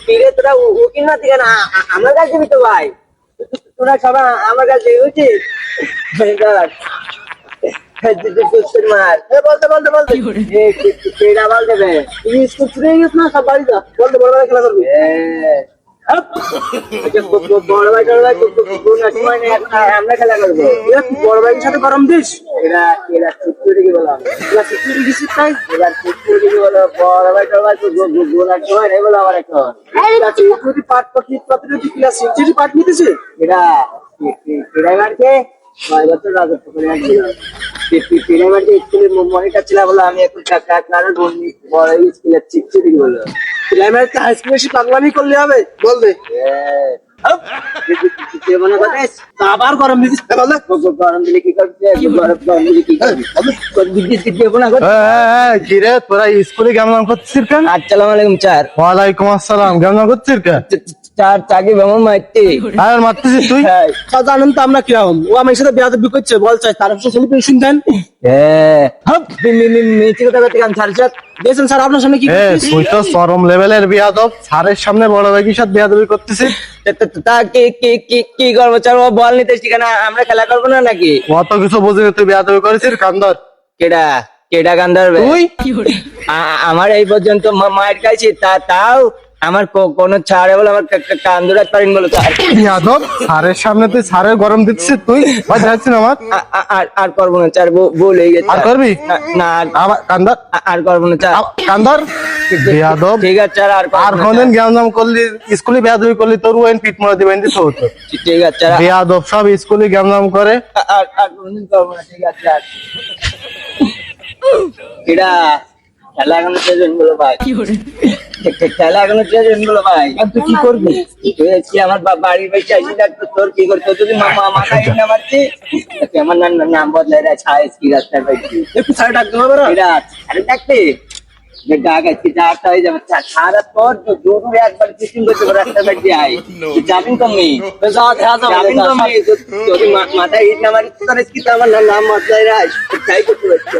কিরে তোরা উকিল না থেকে না আমার কাছে দিবি তো ভাই, তোরা সবাই আমার কাছে উচিত মার বলতে বলতে বলতে কেডা বল দেবে তুমি স্কুল ছুটে গেছ না সব বাড়ি যা বলতে বড় ভাই খেলা করবি বড় ভাই বড় ভাই সময় নেই আমরা খেলা করবো বড় ভাইয়ের সাথে গরম দিস এরা এরা সিকিউরিটি বললাম এরা সিকিউরিটি দিছিস তাই এবার সিকিউরিটি বলো বড় ভাই বড় ভাই গোলার সময় নেই বলো আমার এখন সিকিউরিটি পার্ট প্রতিনিধি ক্লাস সিকিউরিটি পার্ট নিতেছে এরা এবারকে 6 বছর রাজত্ব করে আসছিলাম পিরামিড স্কুলের মনিটর ছিল বলে আমি এখন কারণ বড় স্কুলের সিকিউরিটি বলো পিরামিড হাই স্কুলে এসে পাগলামি করলে হবে বল দে আবার গরম দিদিস গরম দিলে কি করবে গরম দিলে কি কিরে তোরা স্কুলে কেমন করছিস কেন? আসসালামু আলাইকুম স্যার। ওয়ালাইকুম আসসালাম। কেমন করছিস কেন? চার চাকি বেমন মারতে আর মারতেছিস তুই? জানেন তো আমরা কিরকম, ও আমার সাথে বেয়াদবি করছে বল চাই তার সেলিব্রেশন দেন। মিথ্যে কথা করতে কাম স্যার দেখছেন স্যার আপনার সামনে কি তুই তো চরম লেভেলের বিয়াদব, স্যারের সামনে বড় ভাইয়ের সাথে বিয়াদবি করতেছিস। তা কি করবো স্যার, ও বল নিতে ঠিকানা আমরা খেলা করবো না নাকি? অত কিছু বুঝি তুই বিয়াদবি করেছিস কান্দর। কেডা কেডা কান্দার তুই? আমার এই পর্যন্ত মায়ের খাইছি তাও আমার কোন ছাড়ে বলে আমার কান্দু রাখতে পারেন বলো স্যার। বিয়াদব, স্যারের সামনে তুই স্যারের গরম দিচ্ছিস তুই? যাচ্ছিস আমার আর করবো না স্যার, ভুল হয়ে গেছে। আর করবি না আবার কান্দর? আর করবো না স্যার। কান্দর বিয়াদব। ঠিক আছে স্যার, আর কোনদিন জ্ঞানজাম করলি স্কুলে বিয়াদবি করলি তোর ওয়াইন পিট মারা দিবেন দিতে হতো। ঠিক আছে স্যার। বিয়াদব সব স্কুলে জ্ঞানজাম করে। আর কোনদিন করবো না। ঠিক আছে স্যার। এরা খেলা এখনো শেষ হয়নি বলো ভাই, খেলা এখনো শেষ হয়নি বলো ভাই। তুই কি করবি? তুই আমার বাড়ির বাইরে আসি ডাক্তার, তোর কি করতে যদি মাথা না মারছি আমার নাম বদলাই রা ছায় কি রাস্তায় পাইছি একটু ছাড় ডাকতে হবে না এরা আরে ডাকতে ডাক আজকে চারটা হয়ে যাবে সারা পর জরুরি একবার চিটিং করতে পারে রাস্তায় বাইরে আই যাবেন তুমি যাবেন তুমি যদি মাথায় ইট না মারি তোর কি আমার নাম বদলাই রা ছাই করতে পারছি।